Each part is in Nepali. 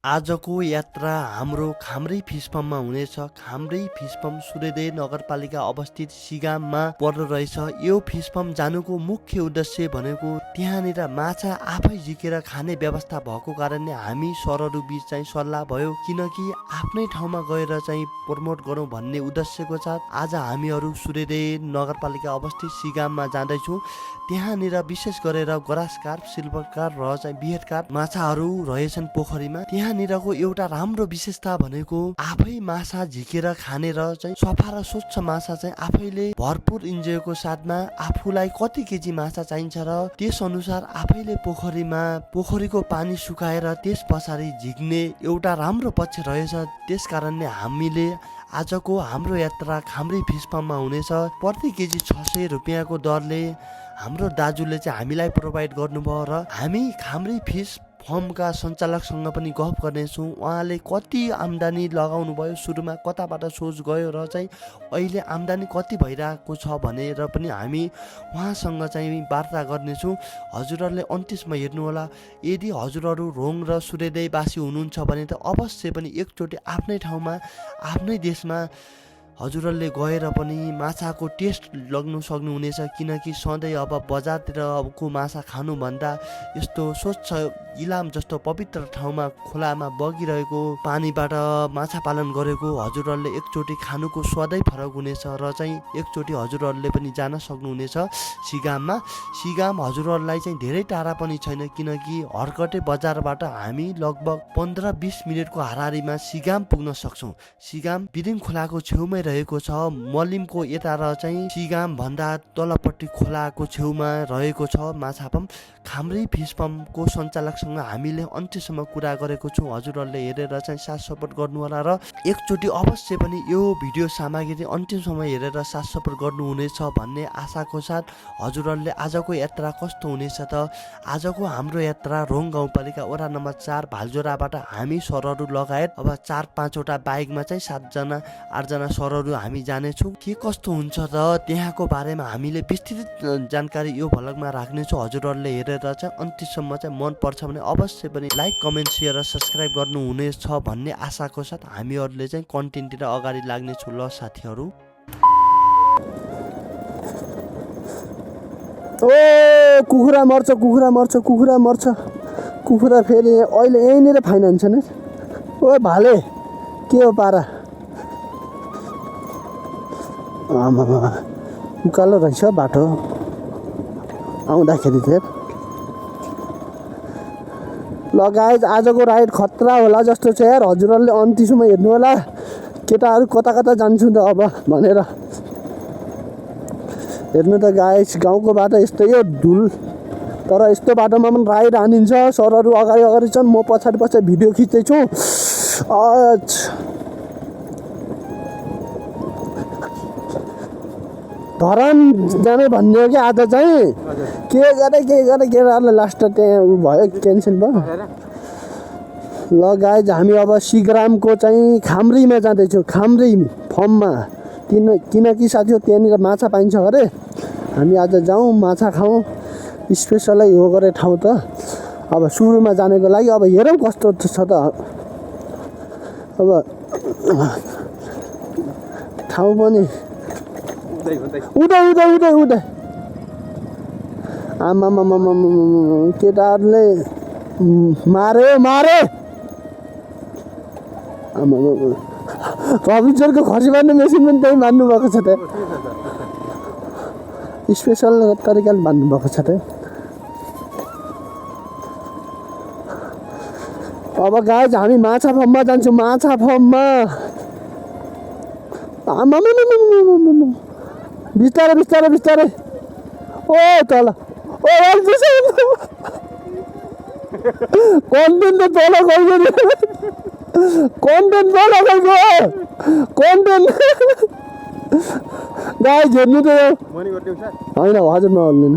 आजको यात्रा हाम्रो खाम्रै फिस फर्ममा हुनेछ। खाम्रै फिस फर्म सूर्योदय नगरपालिका अवस्थित सिगाममा पर्दो रहेछ। यो फिस फर्म जानुको मुख्य उद्देश्य भनेको त्यहाँनिर माछा आफै झिकेर खाने व्यवस्था भएको कारणले हामी सरहरू बीच चाहिँ सल्लाह भयो, किनकि आफ्नै ठाउँमा गएर चाहिँ प्रमोट गरौँ भन्ने उद्देश्यको साथ आज हामीहरू सूर्योदय नगरपालिका अवस्थित सिगाममा जाँदैछौँ। त्यहाँनिर विशेष गरेर ग्रास कार्प, सिल्भर कार्प र चाहिँ बिहेड कार्प माछाहरू रहेछन् पोखरीमा। त्यहाँनिरको एउटा राम्रो विशेषता भनेको आफै माछा झिकेर खाने र चाहिँ सफा र स्वच्छ माछा चाहिँ आफैले भरपुर इन्जोयको साथमा आफूलाई कति केजी माछा चाहिन्छ र त्यस अनुसार आफैले पोखरीको पानी सुकाएर त्यस पछाडि झिक्ने एउटा राम्रो पक्ष रहेछ। त्यस कारणले हामीले आजको हाम्रो यात्रा खाम्रै फिस फर्ममा हुनेछ। प्रति केजी 600 रुपियाँको दरले हाम्रो दाजुले चाहिँ हामीलाई प्रोभाइड गर्नुभयो र हामी खाम्रै फिस फर्मका सञ्चालकसँग पनि गफ गर्नेछौँ। उहाँले कति आम्दानी लगाउनु भयो, सुरुमा कताबाट सोच गयो र चाहिँ अहिले आम्दानी कति भइरहेको छ भनेर पनि हामी उहाँसँग चाहिँ वार्ता गर्नेछौँ। हजुरहरूले अन्त्यसम्म हेर्नुहोला। यदि हजुरहरू रोङ र सूर्योदयवासी हुनुहुन्छ भने त अवश्य पनि एकचोटि आफ्नै ठाउँमा आफ्नै देशमा हजुरहरूले गएर पनि माछाको टेस्ट लग्नु सक्नुहुनेछ, किनकि सधैँ अब बजारतिरको माछा खानुभन्दा यस्तो स्वच्छ इलाम जस्तो पवित्र ठाउँमा खोलामा बगिरहेको पानीबाट माछा पालन गरेको हजुरहरूले एकचोटि खानुको स्वादै फरक हुनेछ र चाहिँ एकचोटि हजुरहरूले पनि जान सक्नुहुनेछ सिगाममा। सिगाम हजुरहरूलाई चाहिँ धेरै टाढा पनि छैन, किनकि हर्कटे बजारबाट हामी लगभग 15-20 मिनटको हाराहारीमा सिगाम पुग्न सक्छौँ। सिगाम बिदिङ खोलाको छेउमै रहेको छ। मलिमको यता र चाहिँ सिगाम भन्दा तलपट्टि खोलाको छेउमा रहेको छ माछा फर्म। खाम्रै फिस फर्मको सञ्चालकसँग हामीले अन्त्यसम्म कुरा गरेको छौँ। हजुरहरूले हेरेर चाहिँ साथ सपोर्ट गर्नु होला र एकचोटि अवश्य पनि यो भिडियो सामग्री अन्तिमसम्म हेरेर साथ सपोर्ट गर्नुहुनेछ भन्ने आशाको साथ हजुरहरूले आजको यात्रा कस्तो हुनेछ त आजको हाम्रो यात्रा रोङ गाउँपालिका वडा नम्बर 4 भालजोराबाट हामी सरहरू लगायत अब 4-5 वटा बाइकमा चाहिँ 7-8जना सरहरू हामी जानेछौँ। के कस्तो हुन्छ त त्यहाँको बारेमा हामीले विस्तृत जानकारी यो भ्लगमा राख्नेछौँ। हजुरहरूले हेरेर चाहिँ अन्त्यसम्म चाहिँ मन पर्छ भने अवश्य पनि लाइक, कमेन्ट, सेयर र सब्सक्राइब गर्नुहुनेछ भन्ने आशाको साथ हामीहरूले चाहिँ कन्टेन्टतिर अगाडि लाग्नेछौँ। ल साथीहरू, ओ कुखुरा मर्छ कुखुरा फेरि अहिले यहीँनिर फाइनेन्स नि। ओ भाले के हो पारा, आमामा उकालो रहेछ बाटो आउँदाखेरि थियो। ल गाइज आजको राइड खतरा होला जस्तो छ यार। हजुरहरूले अन्तिसम्म हेर्नु होला। केटाहरू कता कता जान्छु त अब भनेर हेर्नु त गाइज। गाउँको बाटो यस्तै हो, धुल, तर यस्तो बाटोमा पनि राइड हानिन्छ। सरहरू अगाडि छन्, म पछाडि भिडियो खिच्दैछु। धरान जाने भन्ने हो कि आज चाहिँ के गरे केटाहरूले लास्ट त्यहाँ उ भयो, क्यान्सल भयो। ल गाइज हामी अब सिग्रामको चाहिँ खाम्रीमा जाँदैछौँ, खाम्री फर्ममा। किनकि साथी हो त्यहाँनिर माछा पाइन्छ अरे। हामी आज जाउँ माछा खाउँ, स्पेसलै हो गरे ठाउँ त। अब सुरुमा जानेको लागि अब हेरौँ कस्तो छ त। अब ठाउँ पनि उदै आमामामा केटाहरूले मारे आमामा। रविचरको खसी मार्ने मेसिन पनि त्यही मान्नु भएको छ त, स्पेसल तरिकाले मान्नु भएको छ त। अब गाइज हामी माछा फर्ममा जान्छौँ, माछा फर्ममा। आमामा बिस्तारै ओ तल ओ कन्टेन्ट त तल गयो, कन्टेन्ट गाइज हेर्नु त होइन। हजुर नहल्नु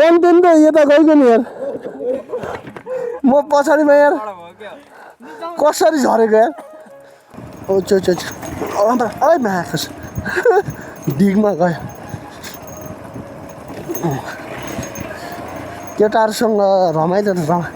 कन्टेन्ट त यता गइगयो नि यार म पछाडिमा यार कसरी झरेको यार ओ चो ओइ माखस डिगमा गयो केटाहरूसँग रमाइलो त रमा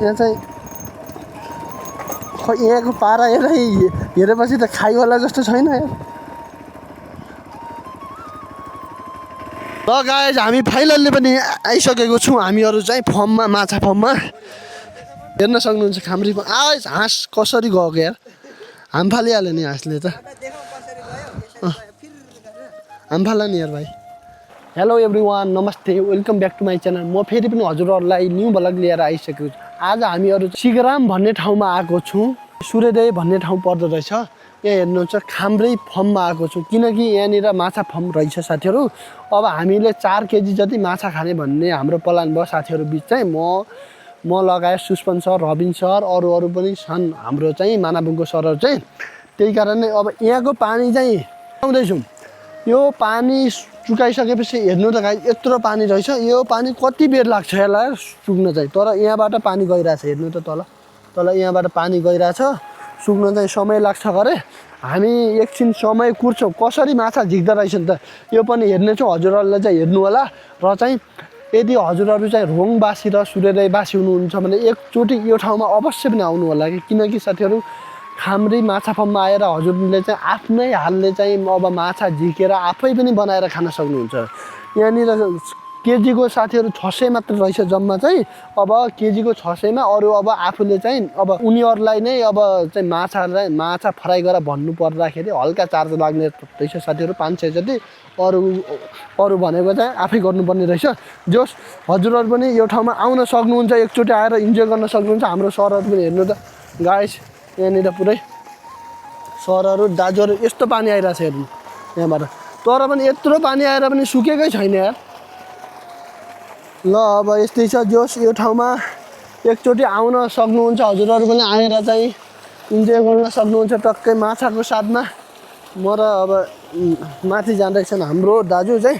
यहाँ चाहिँ खै यहाँको पारा हेरेपछि त खाइवाला जस्तो छैन यार ल गाइज हामी फाइनल्ली पनि आइसकेको छौँ हामीहरू चाहिँ फर्ममा माछा फर्ममा हेर्न सक्नुहुन्छ खाम्री हाँस कसरी गएको यार हाम फालिहाल्यो नि हाँसले त हाम फाल्ला नि यार भाइ हेलो एभ्रिवान नमस्ते welcome back to my channel म फेरि पनि हजुरहरूलाई न्यू भ्लग लिएर आइसकेको छु आज हामीहरू सिगराम भन्ने ठाउँमा आएको छौँ सूर्योदय भन्ने ठाउँ पर्दो रहेछ यहाँ हेर्नुहुन्छ खाम्रै फर्ममा आएको छु किनकि यहाँनिर माछा फर्म रहेछ साथीहरू अब हामीले 4 केजी जति माछा खाने भन्ने हाम्रो प्लान भयो साथीहरू बिच चाहिँ म लगायत सुस्पन सर रबिन सर अरू पनि छन् हाम्रो चाहिँ मानाबुङको सरहरू चाहिँ त्यही कारण नै अब यहाँको पानी चाहिँ आउँदैछौँ यो पानी सुकाइसकेपछि हेर्नु त गाई यत्रो पानी रहेछ यो पानी कति बेर लाग्छ यसलाई सुक्न चाहिँ तर यहाँबाट पानी गइरहेछ हेर्नु त तल यहाँबाट पानी गइरहेछ सुक्न चाहिँ समय लाग्छ गरे हामी एकछिन समय कुर्छौँ कसरी माछा झिक्दो रहेछ नि त यो पनि हेर्नेछौँ हजुरहरूले चाहिँ हेर्नु होला र चाहिँ यदि हजुरहरू चाहिँ रोङबासी र सूर्योदयबासी हुनुहुन्छ भने एकचोटि यो ठाउँमा अवश्य पनि आउनु होला किनकि साथीहरू खाम्री माछा फर्ममा आएर हजुरले चाहिँ आफ्नै हालले चाहिँ अब माछा झिकेर आफै पनि बनाएर खान सक्नुहुन्छ यहाँनिर केजीको साथीहरू 600 मात्र रहेछ जम्मा चाहिँ अब केजीको 600मा अरू अब आफूले चाहिँ अब उनीहरूलाई नै अब चाहिँ माछा फ्राई गरेर भन्नु पर्दाखेरि हल्का चार्ज लाग्ने रहेछ साथीहरू 500 जति अरू भनेको चाहिँ आफै गर्नुपर्ने रहेछ जोस् हजुरहरू पनि यो ठाउँमा आउन सक्नुहुन्छ एकचोटि आएर इन्जोय गर्न सक्नुहुन्छ हाम्रो सरहरू पनि हेर्नु त गाइस यहाँनिर पुरै सरहरू दाजुहरू यस्तो पानी आइरहेछ हेर्नु यहाँबाट तर पनि यत्रो पानी आएर पनि सुकेकै छैन यार ल अब यस्तै छ जोस् यो ठाउँमा एकचोटि आउन सक्नुहुन्छ हजुरहरू पनि आएर चाहिँ इन्जोय गर्न सक्नुहुन्छ टक्कै माछाको साथमा म र अब माथि जाँदैछन् हाम्रो दाजु चाहिँ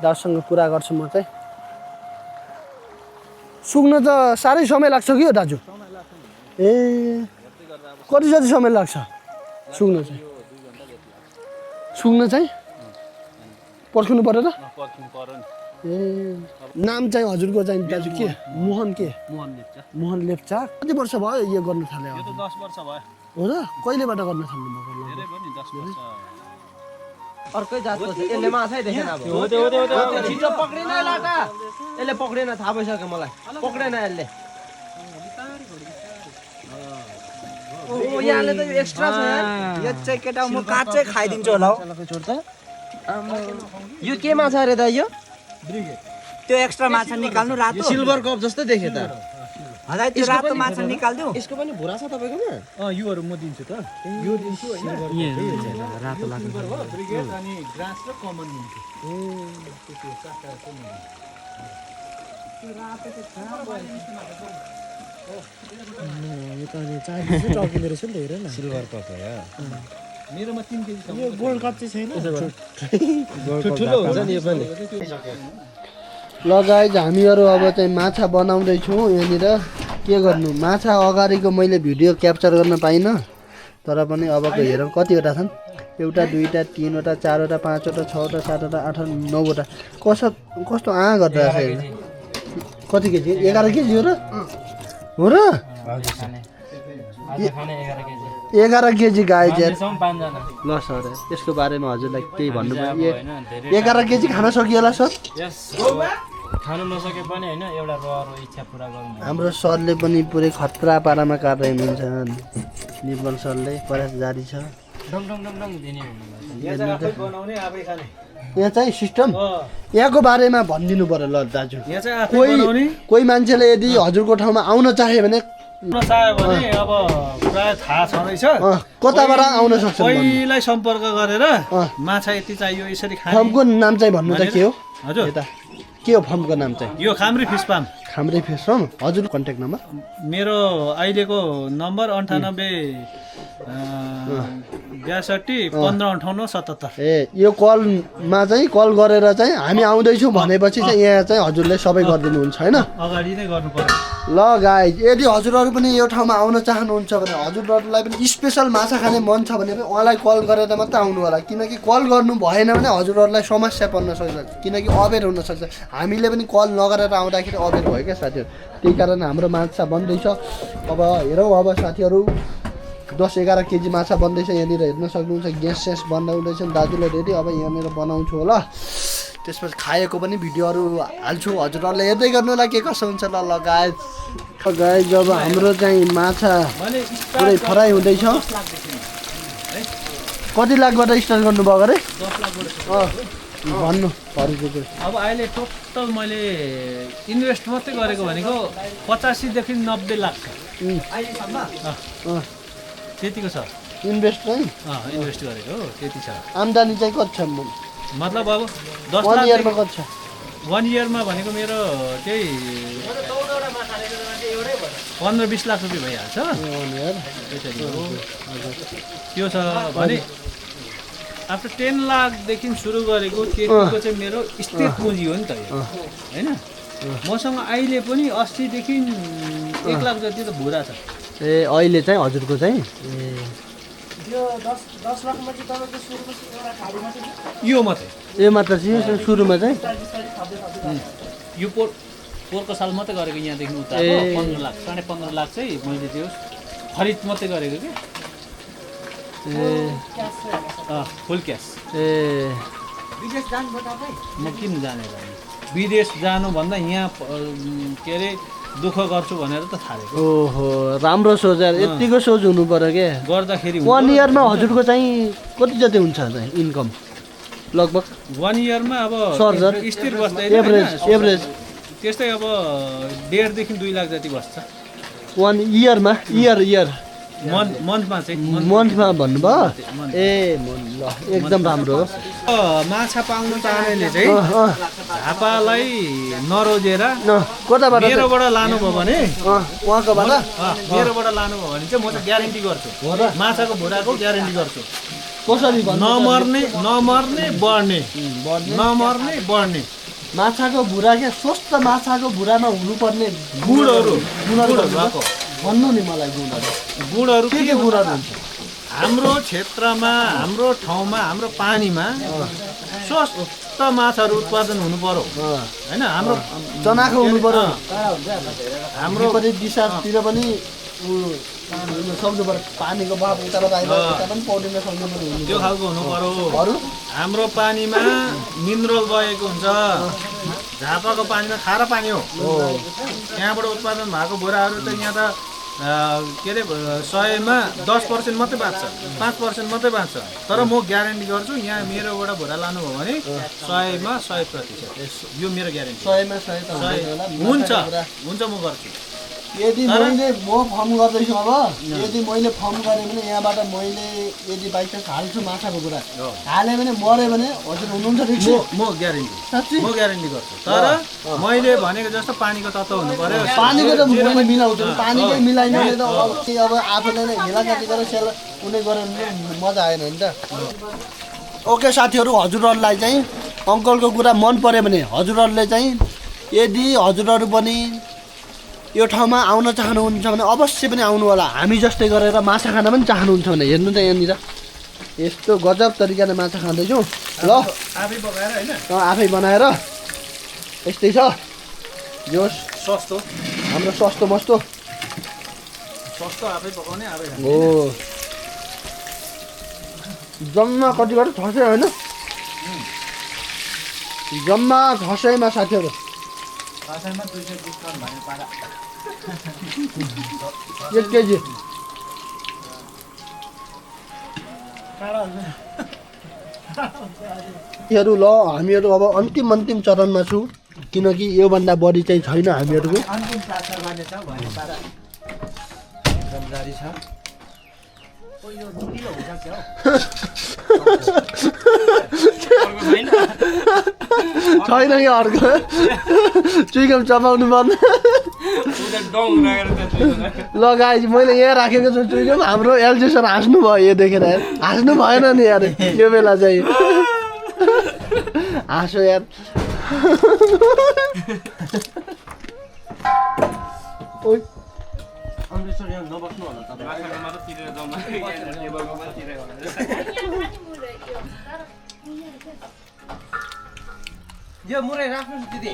दाजुसँग कुरा गर्छु म चाहिँ सुक्न त साह्रै समय लाग्छ कि हो दाजु ए कति जति समय लाग्छ सुक्न चाहिँ पर्खिनु पर्यो त ए नाम चाहिँ हजुरको चाहिँ दाजु के मोहन लेप्चा कति वर्ष भयो यो गर्न थाले यो त 10 वर्ष भयो हो र कहिलेबाट गर्न थाल्नु भएको धेरै पनि 10 वर्ष अर्कै जातको छ यसले माछै देखेन अब हो छिटो पक्रिन लाटा यसले पक्रिन थाहा भइसक्यो मलाई पक्रेन यसले ओ यहाँले त एक्स्ट्रा छ यार यो चाहिँ केटा म काट चाहिँ खाइदिन्छु होला छोड त यो के माछा रे त यो त्यो एक्स्ट्रा माछा निकाल्नु रातो सिल्भर कप जस्तो देखे त हदाइ त्यो रातो माछा निकाल्दिउ यसको पनि भुरा छ तपाईकोमा योहरु म दिन्छु त यो दिन्छु हैन रातो लाग्छ ब्रिगेड अनि ग्रास र कमन दिन्छु त्यो चारटा त्यो रातो त खराब यो त अनि चाहिने टकिँदो रहेछ नि त हेर न सिल्भर कप हो या मेरोमा 3 केजी छ यो गोल्ड कप चाहिँ छैन ठुलो हुन्छ नि यो पनि ल गाइज हामीहरू अब चाहिँ माछा बनाउँदैछौँ यहाँनिर के गर्नु माछा अगाडिको मैले भिडियो क्याप्चर गर्न पाइनँ तर पनि अबको हेरौँ कतिवटा छन् एउटा दुईवटा तीनवटा चारवटा पाँचवटा छवटा सातवटा आठवटा नौवटा कस्तो गर्दा रहेछ कति केजी 11 केजी हो र 11 केजी गाइज ल सर यसको बारेमा हजुरलाई केही भन्नुभयो 11 केजी खान सकिएला सर खानु नसके पनि हैन एउटा रहर इच्छा पूरा गर्नु हाम्रो सरले पनि पुरै खतरा पारामा काटेर हुनुहुन्छ निर्मल सरले प्रयास जारी छ डङ डङ डङ डङ दिने बनाउने आफै खाने यहाँ चाहिँ सिस्टम यहाँको बारेमा भनिदिनु पर्यो ल दाजु यहाँ चाहिँ आफै बनाउने कोही मान्छेले यदि हजुरको ठाउँमा आउन चाह्यो भने चाह्यो भने अब प्राय थाहा छँदैछ कताबाट आउन सक्छ पहिलाई सम्पर्क गरेर माछा यति चाहियो यसरी खाने फर्मको नाम चाहिँ भन्नु त के हो हजुर यता के हो फर्मको नाम चाहिँ यो खाम्री फिस फार्म खाम्रे फिस फर्म हजुर कन्ट्याक्ट नम्बर मेरो अहिलेको नम्बर 98 62 15 58 77। ए यो कलमा चाहिँ कल गरेर चाहिँ हामी आउँदैछौँ भनेपछि चाहिँ यहाँ चाहिँ हजुरले सबै गरिदिनुहुन्छ होइन अगाडि नै गर्नु पर्यो। ल गाइज यदि हजुरहरू पनि यो ठाउँमा आउन चाहनुहुन्छ भने हजुरहरूलाई पनि स्पेसल माछा खाने मन छ भने पनि उहाँलाई कल गरेर मात्रै आउनु होला किनकि कल गर्नु भएन भने हजुरहरूलाई समस्या पर्न सक्छ किनकि अबेर हुनसक्छ हामीले पनि कल नगरेर आउँदाखेरि अबेर भयो क्या साथीहरू त्यही कारण हाम्रो माछा बन्दैछ अब हेरौँ अब साथीहरू 10-11 केजी माछा बन्दैछ यहाँनिर हेर्न सक्नुहुन्छ ग्यास स्यास बनाउँदैछ दाजुले रेडी अब यहाँनिर बनाउँछु होला त्यसपछि खाएको पनि भिडियोहरू हाल्छु हजुरहरूले हेर्दै गर्नु होला के कसो हुन्छ ल गाइज जब हाम्रो चाहिँ माछा पुरै फ्राई हुँदैछ कति लाखबाट स्टार्ट गर्नुभयो अरे 10 लाखबाट भन्नु अरूको चाहिँ अब अहिले टोटल मैले इन्भेस्ट मात्रै गरेको भनेको 85 देखि 90 लाख छ त्यतिको छ इन्भेस्ट चाहिँ इन्भेस्ट गरेको हो त्यति छ। आम्दानी चाहिँ कति छ मतलब अब 10 1 लाख इयरमा कति छ 1 इयरमा भनेको मेरो त्यही 15-20 लाख रुपियाँ भइहाल्छ त्यसरी हो। त्यो छ भने आफ्टर 10 लाखदेखि सुरु गरेको त्यतिको चाहिँ मेरो स्थिर पुँजी हो नि त यो होइन। मसँग अहिले पनि 80 देखि 1 लाख जति त भुरा छ। ए अहिले चाहिँ हजुरको चाहिँ यो मात्रै ए मात्र चाहिँ सुरुमा चाहिँ यो पोहोरको साल मात्रै गरेको यहाँदेखि उता 15 लाख 15.5 लाख चाहिँ मैले त्यो खरिद मात्रै गरेको कि फुल क्यास। ए म किन जाने विदेश जानुभन्दा यहाँ के अरे दुःख गर्छु भनेर त थालेको। ओहो राम्रो सोच यार यतिको सोच हुनु पर्यो क्या गर्दाखेरि 1 इयरमा हजुरको चाहिँ कति जति हुन्छ चाहिँ इन्कम लगभग 1 इयरमा अब सर स्थिर बस्दै एभरेज त्यस्तै अब 1.5 देखि 2 लाख जति बस्छ 1 इयरमा इयर मन्थमा चाहिँ मन्थमा भन्नुभयो ए ल एकदम राम्रो हो माछा पाल्नु चाहनेले चाहिँ झापालाई नरोजेर कताबाट मेरोबाट लानुभयो भने उहाँकोबाट मेरोबाट लानुभयो भने चाहिँ म चाहिँ ग्यारेन्टी गर्छु माछाको भुराको ग्यारेन्टी गर्छु कसरी नमर्ने बढ्ने नमर्ने बढ्ने माछाको भुरा क्या स्वस्थ माछाको भुरामा हुनुपर्ने गुडहरू भएको भन्नु नि मलाई गुडहरू के गुडहरू हुन्छ हाम्रो क्षेत्रमा हाम्रो ठाउँमा हाम्रो पानीमा स्वस्थ माछाहरू उत्पादन हुनु पर्यो होइन। हाम्रो चनाखो हुनु पर्यो हाम्रो दिशातिर पनि सक्नु पर्यो पानीको बहाव उताबाट आइरहेको पनि पौडिन सक्नु पर्यो त्यो खालको हुनु पर्यो। हाम्रो पानीमा मिनरल बगेको हुन्छ झापाको पानीमा खारा पानी हो त्यहाँबाट उत्पादन भएको बोराहरू त यहाँ त के अरे 100मा 10% मात्रै बाँच्छ 5% मात्रै बाँच्छ तर म ग्यारेन्टी गर्छु यहाँ मेरोबाट भुरा लानुभयो भने 100मा 100% यो मेरो ग्यारेन्टी 100मा 100 हुन्छ म गर्छु। यदि म फर्म गर्दैछु अब यदि मैले फर्म गरेँ भने यहाँबाट मैले यदि बाइक चान्स हाल्छु माछाको कुरा हालेँ भने मऱ्यो भने हजुर हुनुहुन्छ म ग्यारेन्टी गर्छु तर मैले भनेको जस्तो पानीको तत्त्व हुनु पर्यो पानीको त मैले मिलाउँछु पानीकै मिलाइन भने त अब आफूले नै हेलाकाटी गरेर सेल कुनै गरेर मजा आएन नि त। ओके साथीहरू हजुरहरूलाई चाहिँ अङ्कलको कुरा मन पर्यो भने हजुरहरूले चाहिँ यदि हजुरहरू पनि यो ठाउँमा आउन चाहनुहुन्छ भने अवश्य पनि आउनु होला हामी जस्तै गरेर माछा खान पनि चाहनुहुन्छ भने हेर्नु त यहाँनिर यस्तो गजब तरिकाले माछा खाँदैछौँ ल आफै बनाएर यस्तै छ यो सस्तो हाम्रो सस्तो मस्तो आफै पकाउने आफै हो जम्मा कतिबाट 600 होइन जम्मा 600मा साथीहरू 1 केजी ल हामीहरू अब अन्तिम चरणमा छु किनकि योभन्दा बढी चाहिँ छैन हामीहरूको छैन कि अर्को चुइकम चपाउनु पर्ने ल गाइज मैले यहाँ राखेको छु चुइनो हाम्रो एलजी सर हाँस्नु भयो यो देखेर यार हाँस्नु भएन नि यार यो बेला चाहिँ हाँसो यार ओइ यो मुरै राख्नुहोस् दिदी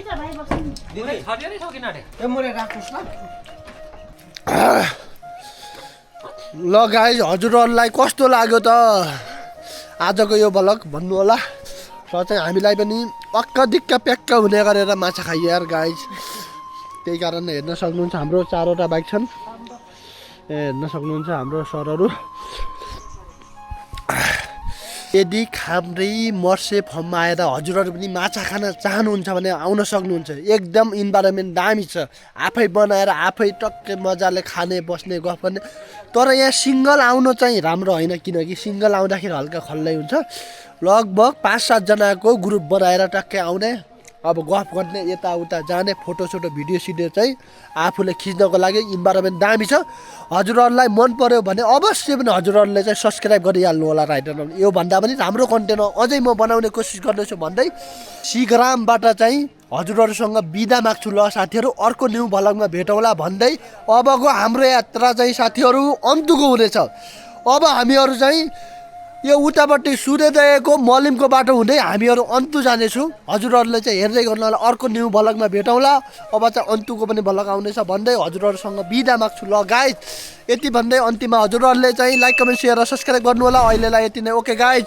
यो मुरै राख्नुहोस् ल ल गाइज हजुरहरूलाई कस्तो लाग्यो त आजको यो भ्लग भन्नु होला र चाहिँ हामीलाई पनि अक्क दिक्क प्याक्क हुने गरेर माछा खाइयो यार गाइज त्यही कारण हेर्न सक्नुहुन्छ हाम्रो 4वटा बाइक छन् हेर्न सक्नुहुन्छ हाम्रो सरहरू यदि खाम्रै मर्से फर्ममा आएर हजुरहरू पनि माछा खान चाहनुहुन्छ भने आउन सक्नुहुन्छ एकदम इन्भाइरोमेन्ट दामी छ आफै बनाएर आफै टक्कै मजाले खाने बस्ने गफ गर्ने तर यहाँ सिङ्गल आउनु चाहिँ राम्रो होइन किनकि सिङ्गल आउँदाखेरि हल्का खल्लै हुन्छ लगभग 5-7 जनाको ग्रुप बनाएर टक्कै आउने अब गफ गर्ने यताउता जाने फोटोसोटो भिडियो चाहिँ आफूले खिच्नको लागि इन्भाइरोमेन्ट दामी छ हजुरहरूलाई मन पर्यो भने अवश्य पनि हजुरहरूले चाहिँ सब्सक्राइब गरिहाल्नु होला राइडर यो भन्दा पनि राम्रो कन्टेन्ट अझै म बनाउने कोसिस गर्दैछु भन्दै सिग्रामबाट चाहिँ हजुरहरूसँग बिदा माग्छु ल साथीहरू अर्को न्यू भ्लगमा भेटौँला भन्दै अबको हाम्रो यात्रा चाहिँ साथीहरू अन्तुको हुनेछ अब हामीहरू चाहिँ यो उतापट्टि सूर्योदयको मलिमको बाटो हुँदै हामीहरू अन्तु जानेछु हजुरहरूले चाहिँ हेर्दै गर्नु होला अर्को न्यू भ्लगमा भेटौँला अब चाहिँ अन्तुको पनि भ्लग आउनेछ भन्दै हजुरहरूसँग बिदा माग्छु ल गाइज यति भन्दै अन्तिममा हजुरहरूले चाहिँ लाइक कमेन्ट सेयर र सब्सक्राइब गर्नु होला अहिलेलाई यति नै ओके गाइज